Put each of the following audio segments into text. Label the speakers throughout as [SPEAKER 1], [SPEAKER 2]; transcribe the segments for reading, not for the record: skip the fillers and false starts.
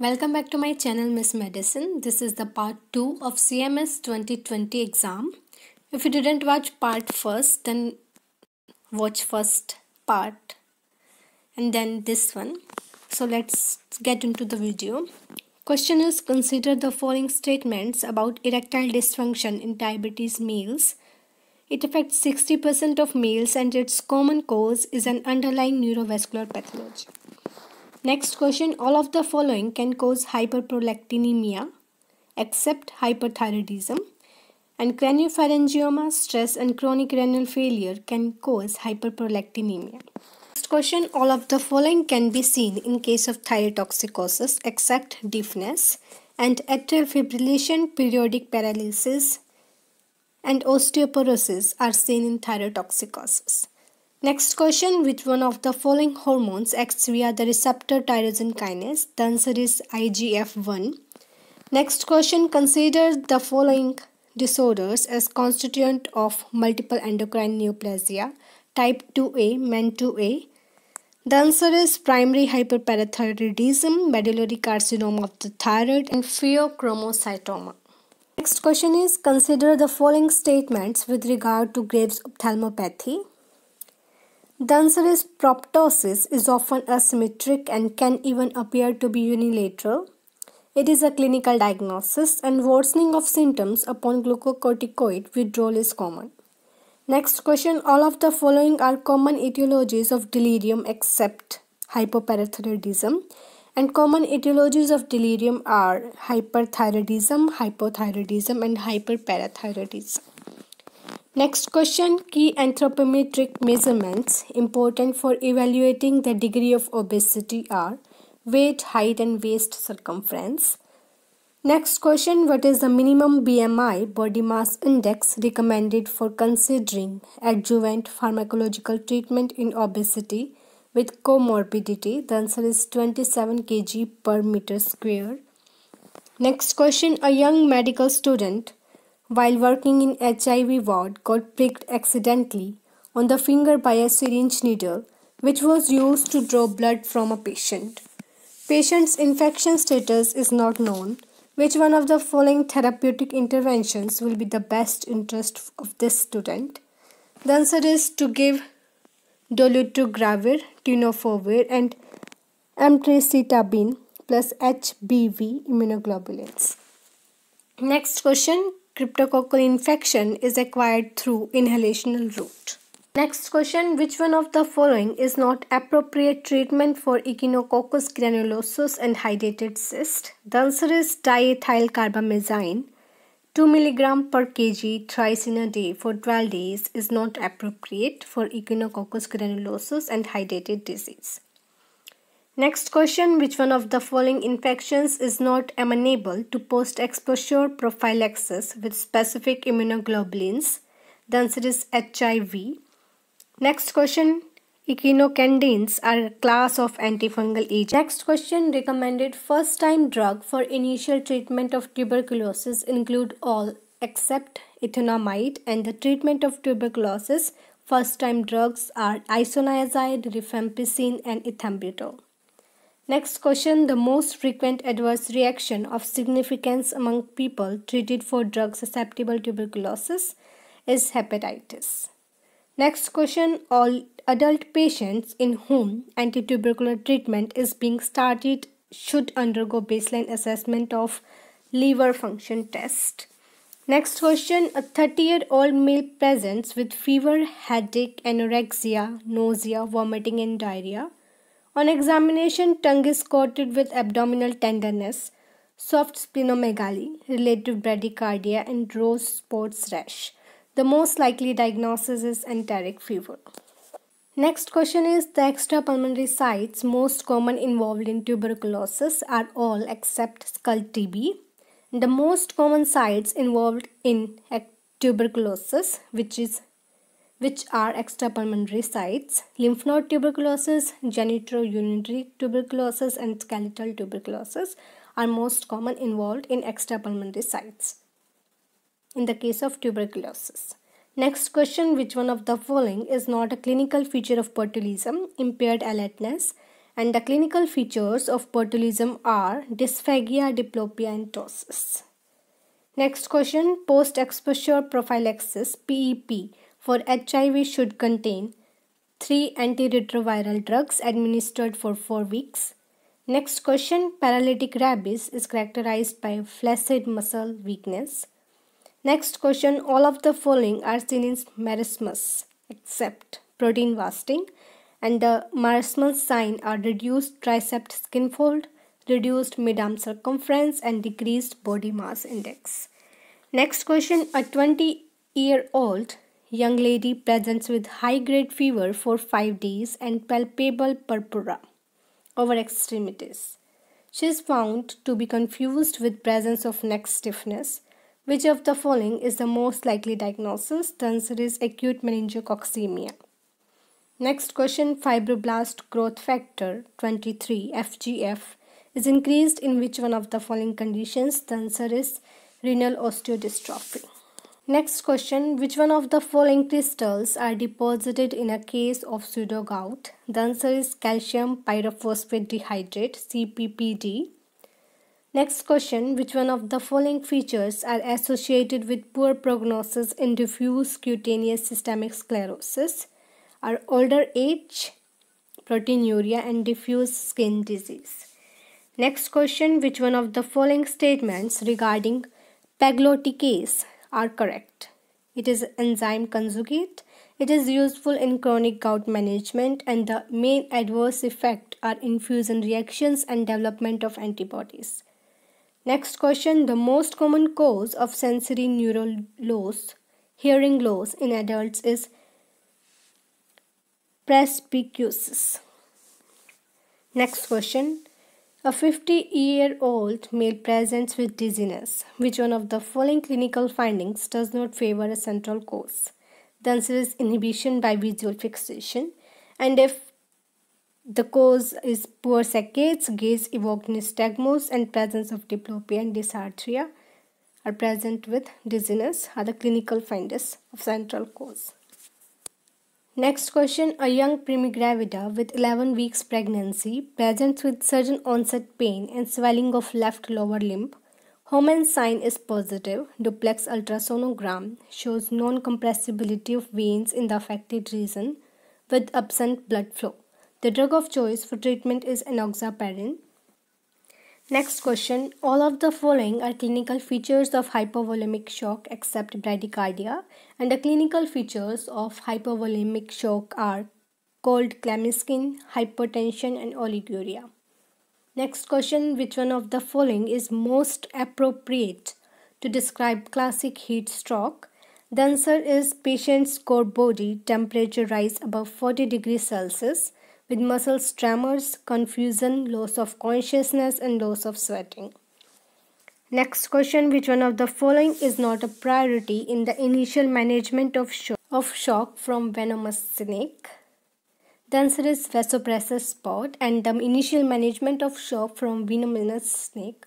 [SPEAKER 1] Welcome back to my channel Miss Medicine. This is the part 2 of CMS 2020 exam. If you didn't watch part first, then watch first part and then this one. So let's get into the video. Question is, consider the following statements about erectile dysfunction in diabetes males. It affects 60% of males and its common cause is an underlying neurovascular pathology. Next question, all of the following can cause hyperprolactinemia except hyperthyroidism, and craniopharyngioma, stress and chronic renal failure can cause hyperprolactinemia. Next question, all of the following can be seen in case of thyrotoxicosis except deafness, and atrial fibrillation, periodic paralysis and osteoporosis are seen in thyrotoxicosis. Next question, which one of the following hormones acts via the receptor tyrosine kinase? The answer is IGF-1. Next question, consider the following disorders as constituent of multiple endocrine neoplasia. Type 2A, MEN2A. The answer is primary hyperparathyroidism, medullary carcinoma of the thyroid and pheochromocytoma. Next question is, consider the following statements with regard to Graves' ophthalmopathy. The answer is proptosis is often asymmetric and can even appear to be unilateral. It is a clinical diagnosis and worsening of symptoms upon glucocorticoid withdrawal is common. Next question, all of the following are common etiologies of delirium except hypoparathyroidism, and common etiologies of delirium are hyperthyroidism, hypothyroidism and hyperparathyroidism. Next question, key anthropometric measurements important for evaluating the degree of obesity are weight, height and waist circumference. Next question, what is the minimum BMI body mass index recommended for considering adjuvant pharmacological treatment in obesity with comorbidity? The answer is 27 kg per meter square. Next question, a young medical student while working in HIV ward got pricked accidentally on the finger by a syringe needle which was used to draw blood from a patient. Patient's infection status is not known. Which one of the following therapeutic interventions will be the best interest of this student? The answer is to give dolutegravir, tenofovir and emtricitabine plus HBV immunoglobulins. Next question, cryptococcal infection is acquired through inhalational route. Next question, which one of the following is not appropriate treatment for Echinococcus granulosus and hydatid cyst? The answer is diethylcarbamazine. 2 mg per kg thrice in a day for 12 days is not appropriate for Echinococcus granulosus and hydatid disease. Next question, which one of the following infections is not amenable to post-exposure prophylaxis with specific immunoglobulins? The answer is HIV. Next question, echinocandins are a class of antifungal agents. Next question, recommended first-time drug for initial treatment of tuberculosis include all except ethanamide, and the treatment of tuberculosis first-time drugs are isoniazid, rifampicin and ethambutol. Next question, the most frequent adverse reaction of significance among people treated for drug-susceptible tuberculosis is hepatitis. Next question, all adult patients in whom anti-tubercular treatment is being started should undergo baseline assessment of liver function test. Next question, a 30-year-old male presents with fever, headache, anorexia, nausea, vomiting and diarrhea. On examination, tongue is coated with abdominal tenderness, soft splenomegaly, relative bradycardia and rose spots rash. The most likely diagnosis is enteric fever. Next question is, the extrapulmonary sites most common involved in tuberculosis are all except skull TB. The most common sites involved in tuberculosis, which are extrapulmonary sites, lymph node tuberculosis, genitourinary tuberculosis and skeletal tuberculosis are most common involved in extrapulmonary sites in the case of tuberculosis. Next question, which one of the following is not a clinical feature of botulism? Impaired alertness, And the clinical features of botulism are dysphagia, diplopia, and ptosis. Next question, post-exposure prophylaxis PEP for HIV should contain 3 antiretroviral drugs administered for 4 weeks. Next question, paralytic rabies is characterized by flaccid muscle weakness. Next question, all of the following are seen in marasmus except protein wasting, and the marasmus sign are reduced triceps skin fold, reduced mid-arm circumference, and decreased body mass index. Next question, a 20-year-old young lady presents with high-grade fever for 5 days and palpable purpura over extremities. She is found to be confused with presence of neck stiffness. Which of the following is the most likely diagnosis? The answer is acute meningococcemia. Next question, fibroblast growth factor 23 FGF is increased in which one of the following conditions? The answer is renal osteodystrophy. Next question, which one of the following crystals are deposited in a case of pseudogout? The answer is calcium pyrophosphate dihydrate CPPD. Next question, which one of the following features are associated with poor prognosis in diffuse cutaneous systemic sclerosis? Are older age, proteinuria, and diffuse skin disease. Next question, which one of the following statements regarding pegloticase are correct? It is enzyme conjugate. It is useful in chronic gout management, and the main adverse effect are infusion reactions and development of antibodies. Next question, the most common cause of sensory neural loss, hearing loss in adults is presbycusis. Next question, a 50-year-old male presents with dizziness. Which one of the following clinical findings does not favor a central cause? The answer is inhibition by visual fixation. And if the cause is poor saccades, gaze-evoked nystagmus, and presence of diplopia and dysarthria are present with dizziness are the clinical findings of central cause. Next question, a young primigravida with 11 weeks pregnancy presents with sudden onset pain and swelling of left lower limb. Homan sign is positive. Duplex ultrasonogram shows non-compressibility of veins in the affected region with absent blood flow. The drug of choice for treatment is enoxaparin. Next question, all of the following are clinical features of hypovolemic shock except bradycardia, and the clinical features of hypovolemic shock are cold clammy skin, hypertension, and oliguria. Next question, which one of the following is most appropriate to describe classic heat stroke? The answer is patient's core body temperature rise above 40 degrees Celsius with muscle tremors, confusion, loss of consciousness, and loss of sweating. Next question, which one of the following is not a priority in the initial management of shock from venomous snake? The answer is vasopressor spot, and the initial management of shock from venomous snake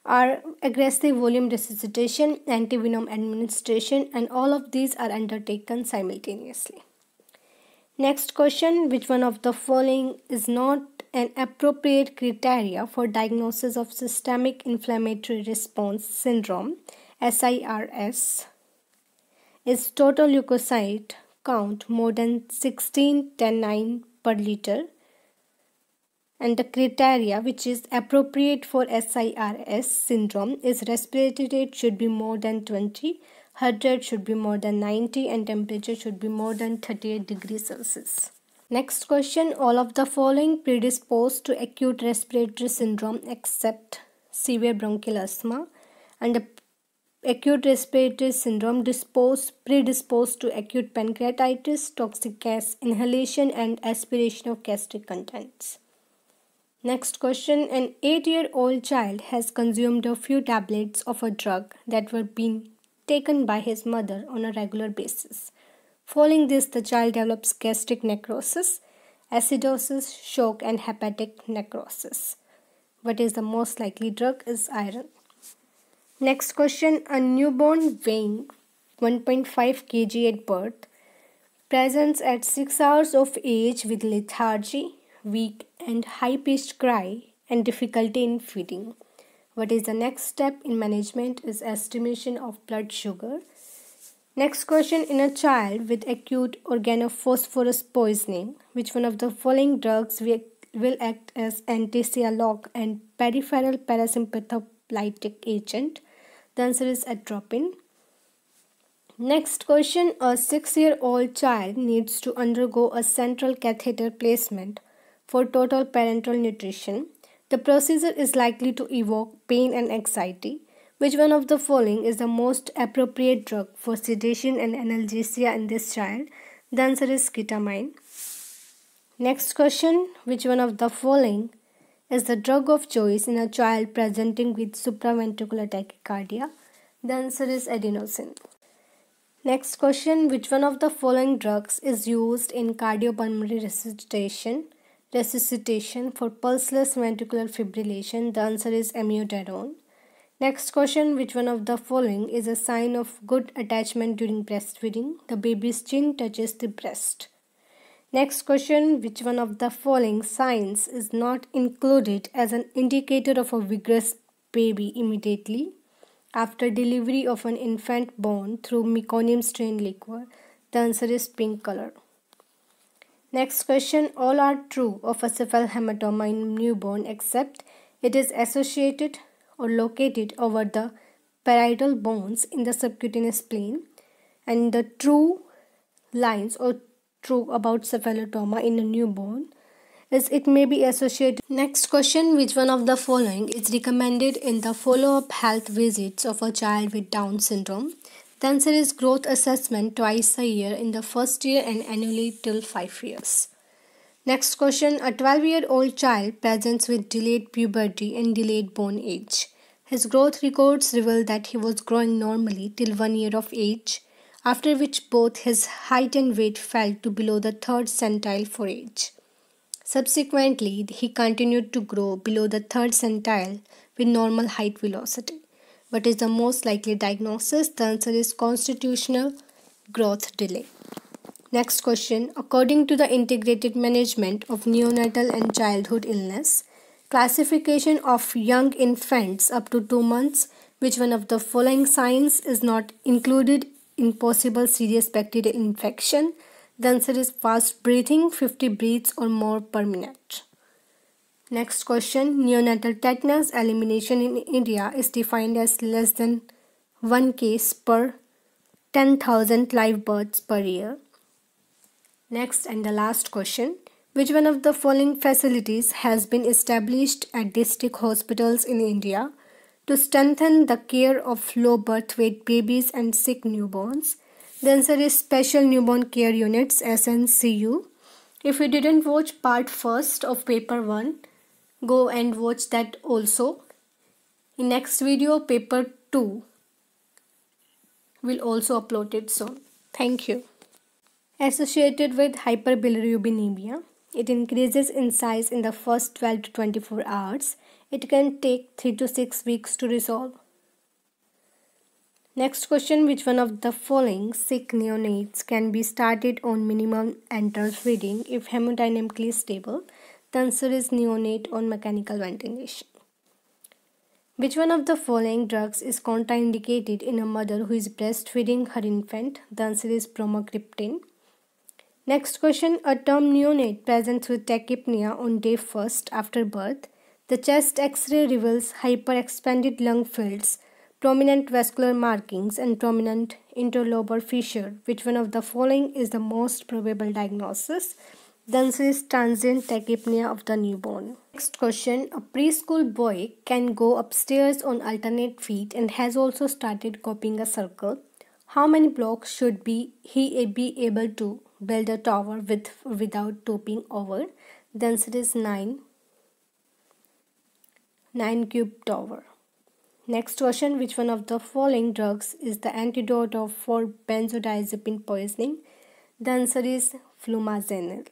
[SPEAKER 1] are aggressive volume resuscitation, antivenom administration, and all of these are undertaken simultaneously. Next question, which one of the following is not an appropriate criteria for diagnosis of systemic inflammatory response syndrome SIRS? Is total leukocyte count more than 16:10:9 per liter? And the criteria which is appropriate for SIRS syndrome is respiratory rate should be more than 20, heart rate should be more than 90, and temperature should be more than 38 degrees Celsius. Next question, all of the following predispose to acute respiratory syndrome except severe bronchial asthma, and the acute respiratory syndrome predisposed to acute pancreatitis, toxic gas inhalation, and aspiration of gastric contents. Next question, an 8-year-old child has consumed a few tablets of a drug that were being taken by his mother on a regular basis. Following this, the child develops gastric necrosis, acidosis, shock, and hepatic necrosis. What is the most likely drug is iron. Next question, a newborn weighing 1.5 kg at birth presents at 6 hours of age with lethargy, weak and high-pitched cry, and difficulty in feeding. What is the next step in management is estimation of blood sugar. Next question, in a child with acute organophosphorus poisoning, which one of the following drugs will act as anti-sialoc and peripheral parasympathetic agent? The answer is atropine. Next question, a 6-year-old child needs to undergo a central catheter placement for total parenteral nutrition. The procedure is likely to evoke pain and anxiety. Which one of the following is the most appropriate drug for sedation and analgesia in this child? The answer is ketamine. Next question, which one of the following is the drug of choice in a child presenting with supraventricular tachycardia? The answer is adenosine. Next question, which one of the following drugs is used in cardiopulmonary resuscitation for pulseless ventricular fibrillation? The answer is amiodarone. Next question, which one of the following is a sign of good attachment during breastfeeding? The baby's chin touches the breast. Next question, which one of the following signs is not included as an indicator of a vigorous baby immediately after delivery of an infant born through meconium strain liquor? The answer is pink color. Next question, all are true of a cephalhematoma in newborn except it is associated or located over the parietal bones in the subcutaneous plane, and the true lines or true about cephalotoma in a newborn is it may be associated. Next question, which one of the following is recommended in the follow-up health visits of a child with Down syndrome? The answer is growth assessment twice a year in the first year and annually till 5 years. Next question, a 12-year-old child presents with delayed puberty and delayed bone age. His growth records reveal that he was growing normally till 1 year of age, after which both his height and weight fell to below the 3rd centile for age. Subsequently, he continued to grow below the 3rd centile with normal height velocity. What is the most likely diagnosis? The answer is constitutional growth delay. Next question, according to the Integrated Management of Neonatal and Childhood Illness, classification of young infants up to 2 months, which one of the following signs is not included in possible serious bacterial infection? The answer is fast breathing, 50 breaths or more per minute. Next question, neonatal tetanus elimination in India is defined as less than 1 case per 10,000 live births per year. Next and the last question, which one of the following facilities has been established at district hospitals in India to strengthen the care of low birth weight babies and sick newborns? The answer is Special Newborn Care Units, SNCU. If you didn't watch part 1st of paper 1, go and watch that also. In next video, paper 2 will also upload it soon. Thank you. Associated with hyperbilirubinemia, it increases in size in the first 12 to 24 hours. It can take 3 to 6 weeks to resolve. Next question, which one of the following sick neonates can be started on minimum enteral feeding if hemodynamically stable? The answer is neonate on mechanical ventilation. Which one of the following drugs is contraindicated in a mother who is breastfeeding her infant? The answer is bromocriptine. Next question, a term neonate presents with tachypnea on day 1st after birth. The chest X-ray reveals hyperexpanded lung fields, prominent vascular markings and prominent interlobar fissure. Which one of the following is the most probable diagnosis? The answer is transient tachypnea of the newborn. Next question, a preschool boy can go upstairs on alternate feet and has also started copying a circle. How many blocks should he be able to build a tower without topping over? The answer is 9 cube tower. Next question, which one of the following drugs is the antidote for benzodiazepine poisoning? The answer is flumazenil.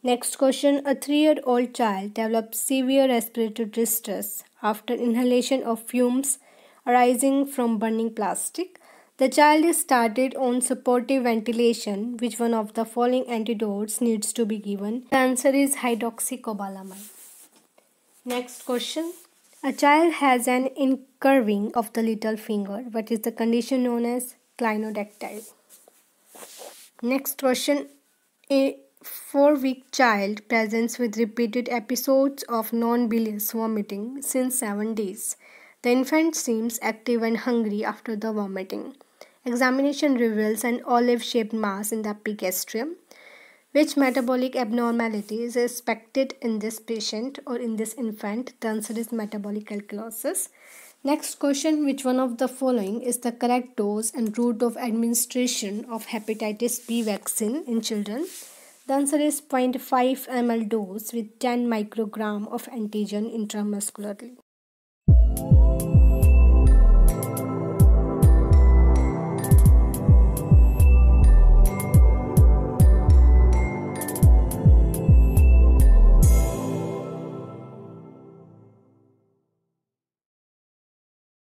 [SPEAKER 1] Next question, a 3-year-old child develops severe respiratory distress after inhalation of fumes arising from burning plastic. The child is started on supportive ventilation. Which one of the following antidotes needs to be given? The answer is hydroxycobalamin. Next question. A child has an incurving of the little finger. What is the condition known as clinodactyly? Next question. A 4-week child presents with repeated episodes of non-bilious vomiting since 7 days. The infant seems active and hungry after the vomiting. Examination reveals an olive-shaped mass in the epigastrium. Which metabolic abnormality is expected in this patient or in this infant? The answer is metabolic alkalosis. Next question. Which one of the following is the correct dose and route of administration of hepatitis B vaccine in children? The answer is 0.5 ml dose with 10 microgram of antigen intramuscularly.